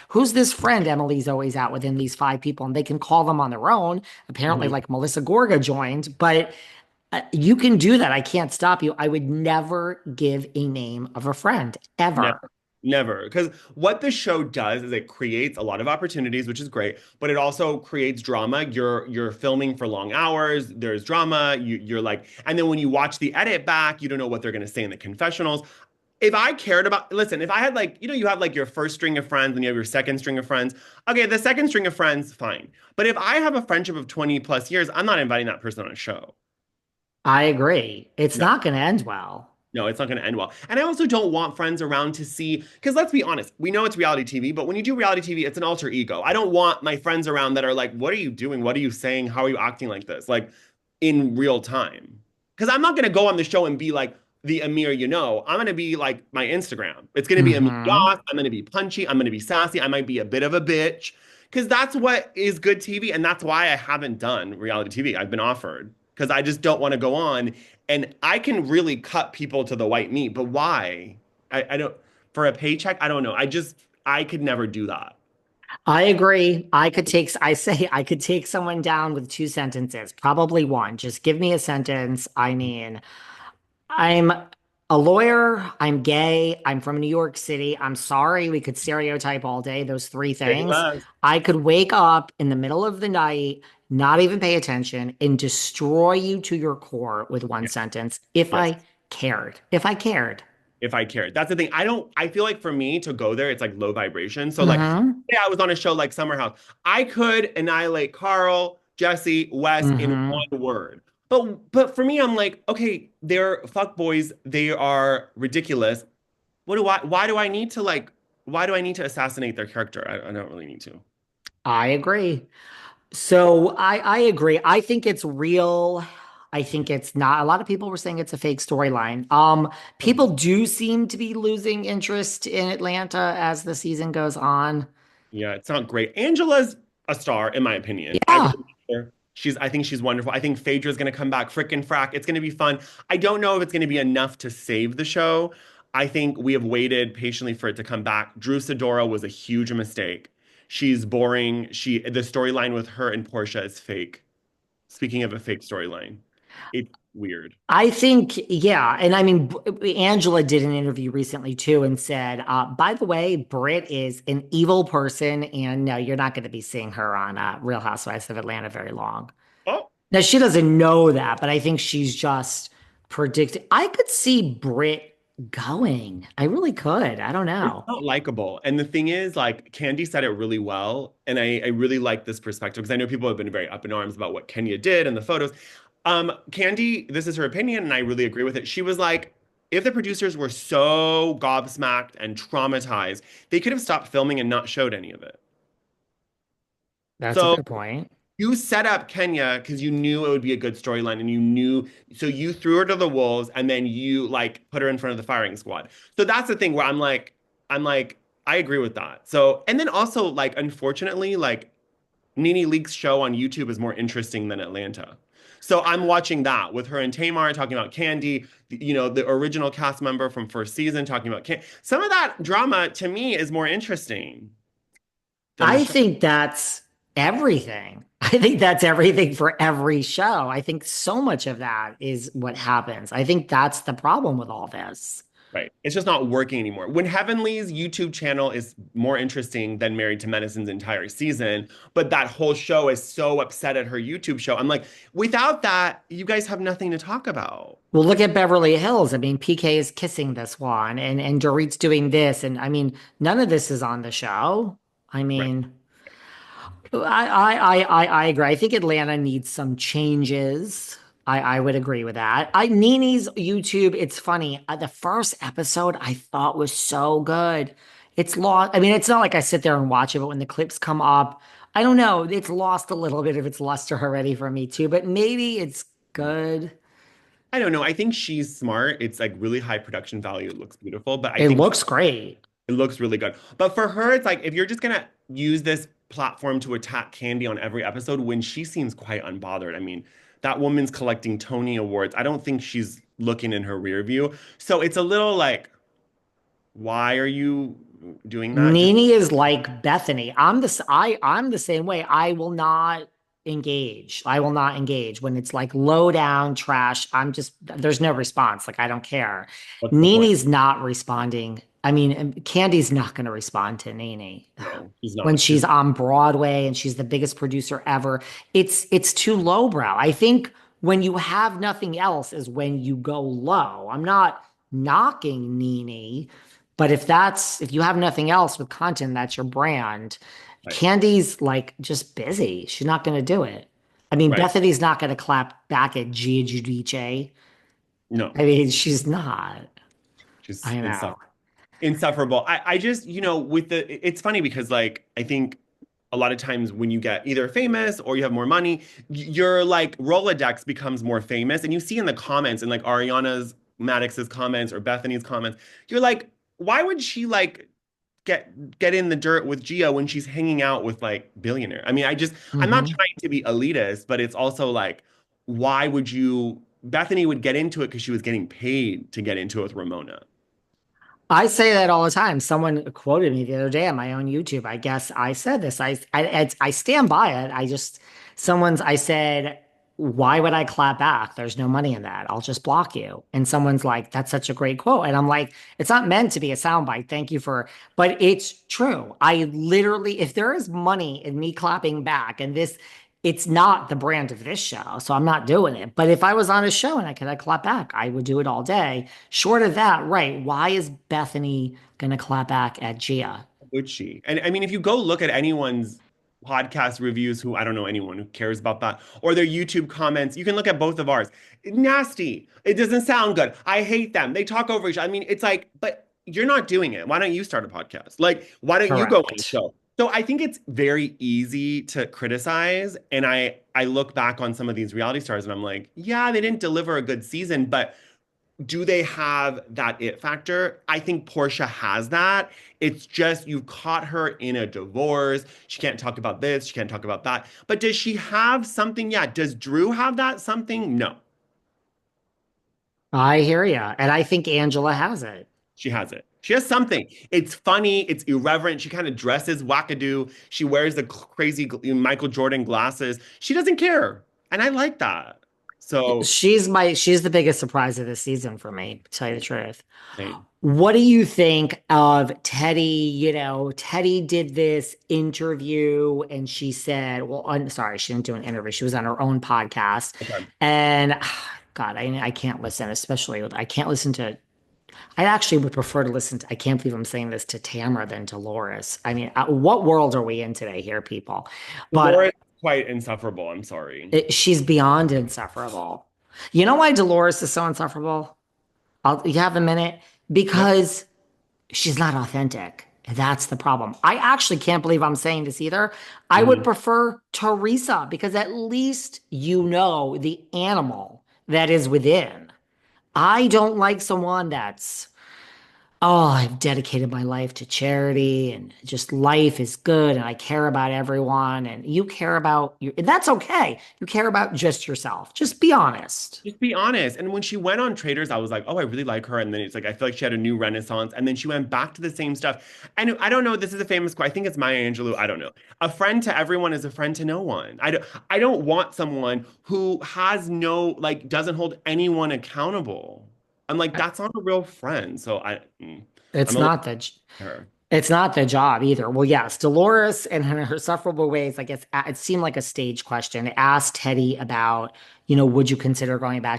who's this friend Emily's always out within these five people, and they can call them on their own. Apparently, Mhm. like Melissa Gorga joined, but you can do that. I can't stop you. I would never give a name of a friend ever. Never, never. Because what the show does is it creates a lot of opportunities, which is great, but it also creates drama. You're filming for long hours. There's drama. You're like, and then when you watch the edit back, you don't know what they're gonna say in the confessionals. If I cared about, listen, if I had like, you have like your first string of friends and you have your second string of friends. Okay, the second string of friends, fine. But if I have a friendship of 20 plus years, I'm not inviting that person on a show. I agree. It's No. not going to end well. No, it's not going to end well. And I also don't want friends around to see, because let's be honest, we know it's reality TV, but when you do reality TV, it's an alter ego. I don't want my friends around that are like, what are you doing? What are you saying? How are you acting like this? Like in real time. Because I'm not going to go on the show and be like the Amir you know. I'm going to be like my Instagram. It's going to be Amir Hmm. Yas. I'm going to be punchy. I'm going to be sassy. I might be a bit of a bitch. Because that's what is good TV. And that's why I haven't done reality TV. I've been offered because I just don't want to go on and I can really cut people to the white meat, but why? I don't, for a paycheck, I don't know. I could never do that. I agree. I say I could take someone down with two sentences, probably one. Just give me a sentence. I mean, I'm a lawyer. I'm gay. I'm from New York City. I'm sorry. We could stereotype all day, those three Say things. less. I could wake up in the middle of the night, not even pay attention, and destroy you to your core with one Yes, sentence if yes. I cared. If I cared. If I cared. That's the thing. I feel like for me to go there, it's like low vibration. So like, Hmm. yeah, I was on a show like Summer House. I could annihilate Carl, Jesse, Wes in Hmm. one word. But for me, I'm like, okay, they're fuck boys. They are ridiculous. Why do I need to assassinate their character? I don't really need to. I agree. So I agree. I think it's real. I think it's not. A lot of people were saying it's a fake storyline. People do seem to be losing interest in Atlanta as the season goes on. Yeah, it's not great. Angela's a star, in my opinion. I Yeah. really like her. I think she's wonderful. I think Phaedra's gonna come back, frickin' frack. It's gonna be fun. I don't know if it's gonna be enough to save the show. I think we have waited patiently for it to come back. Drew Sidora was a huge mistake. She's boring. The storyline with her and Portia is fake. Speaking of a fake storyline, it's weird. I think, yeah. And I mean, Angela did an interview recently too and said, by the way, Britt is an evil person. And no, you're not going to be seeing her on Real Housewives of Atlanta very long. Oh, Now, she doesn't know that, but I think she's just predicting. I could see Britt going. I really could. I don't it's know. not likable. And the thing is, like, Candy said it really well. And I really like this perspective because I know people have been very up in arms about what Kenya did and the photos. Candy, this is her opinion, and I really agree with it. She was like, if the producers were so gobsmacked and traumatized, they could have stopped filming and not showed any of it. That's a So good point. you set up Kenya because you knew it would be a good storyline and you knew, so you threw her to the wolves and then you like put her in front of the firing squad. So that's the thing where I'm like, I agree with that. So, and then also like, unfortunately, like Nene Leakes show on YouTube is more interesting than Atlanta. So I'm watching that with her and Tamar talking about Candy, the original cast member from first season talking about Candy. Some of that drama to me is more interesting than the I show. think that's everything. I think that's everything for every show. I think so much of that is what happens. I think that's the problem with all this. Right. It's just not working anymore. When Heavenly's YouTube channel is more interesting than Married to Medicine's entire season, but that whole show is so upset at her YouTube show. I'm like, without that, you guys have nothing to talk about. Well, look at Beverly Hills. I mean, PK is kissing this one and Dorit's doing this. And I mean, none of this is on the show. I Right. mean, I agree. I think Atlanta needs some changes. I would agree with that. Nene's YouTube, it's funny. The first episode I thought was so good. It's lost. I mean, it's not like I sit there and watch it, but when the clips come up, I don't know. It's lost a little bit of its luster already for me too, but maybe it's good. I don't know. I think she's smart. It's like really high production value. It looks beautiful, but I It think looks great. it looks really good. But for her, it's like if you're just gonna use this platform to attack Candy on every episode when she seems quite unbothered. I mean, that woman's collecting Tony Awards. I don't think she's looking in her rear view. So it's a little like, why are you doing that. Just Nene is like Bethany. I'm the same way. I will not engage. I will not engage when it's like low down trash. There's no response. Like I don't care. what's the point? Nene's not responding. I mean, Candy's not going to respond to Nene No, she's when not. She's she's on Broadway and she's the biggest producer ever. It's too lowbrow. I think when you have nothing else is when you go low. I'm not knocking Nene, but if you have nothing else with content, that's your brand. right. Candy's like just busy. She's not going to do it. I mean, Right. Bethany's not going to clap back at Gia Giudice. No, I mean, she's not. she's I know. insufferable. I just, with it's funny because like I think a lot of times when you get either famous or you have more money, your like Rolodex becomes more famous, and you see in the comments and like Ariana's Maddox's comments or Bethany's comments, you're like, why would she like get in the dirt with Gia when she's hanging out with like billionaire? I mean, I'm not Hmm. trying to be elitist, but it's also like, why would you? Bethany would get into it because she was getting paid to get into it with Ramona. I say that all the time. Someone quoted me the other day on my own YouTube. I guess I said this. I stand by it. I said, why would I clap back? There's no money in that. I'll just block you. And someone's like, that's such a great quote. And I'm like, it's not meant to be a soundbite. Thank you but it's true. I literally, if there is money in me clapping back and it's not the brand of this show, so I'm not doing it. But if I was on a show and I could clap back, I would do it all day. Short of that, right? Why is Bethany gonna clap back at Gia? Would she? And I mean, if you go look at anyone's podcast reviews, who I don't know anyone who cares about that, or their YouTube comments, you can look at both of ours. Nasty. It doesn't sound good. I hate them. They talk over each other. I mean, it's like, but you're not doing it. Why don't you start a podcast? Like, why don't you go on the Correct. show? So I think it's very easy to criticize. And I look back on some of these reality stars and I'm like, yeah, they didn't deliver a good season, but do they have that it factor? I think Porsha has that. It's just you've caught her in a divorce. She can't talk about this. She can't talk about that. But does she have something? Yeah. Does Drew have that something? No, I hear ya. And I think Angela has it. she has it. She has something. It's funny. It's irreverent. She kind of dresses wackadoo. She wears the crazy Michael Jordan glasses. She doesn't care. And I like that. So, She's the biggest surprise of this season for me, to tell you the truth. same. What do you think of Teddi? Teddi did this interview and she said, well, I'm sorry, she didn't do an interview. She was on her own podcast. Okay. And God, I can't listen, I can't listen to, I actually would prefer to listen to, I can't believe I'm saying this to Tamara than Dolores. I mean, what world are we in today here, people? Dolores But is quite insufferable. I'm sorry. she's beyond insufferable. You know why Dolores is so insufferable? You have a minute? Yep. Because she's not authentic. That's the problem. I actually can't believe I'm saying this either. I would Mhm. prefer Teresa because at least you know the animal that is within. I don't like someone that's, oh, I've dedicated my life to charity and just life is good and I care about everyone and you care about you. And that's okay. You care about just yourself. Just be honest. Just be honest. And when she went on Traders, I was like, oh, I really like her. And then it's like, I feel like she had a new renaissance. And then she went back to the same stuff. And I don't know, this is a famous quote. I think it's Maya Angelou. I don't know. A friend to everyone is a friend to no one. I don't want someone who has no, like, doesn't hold anyone accountable. I'm like, that's not a real friend. So I'm It's a little not the her. It's not the job either. Well, yes, Dolores and her sufferable ways, I guess it seemed like a stage question. It asked Teddy about, would you consider going back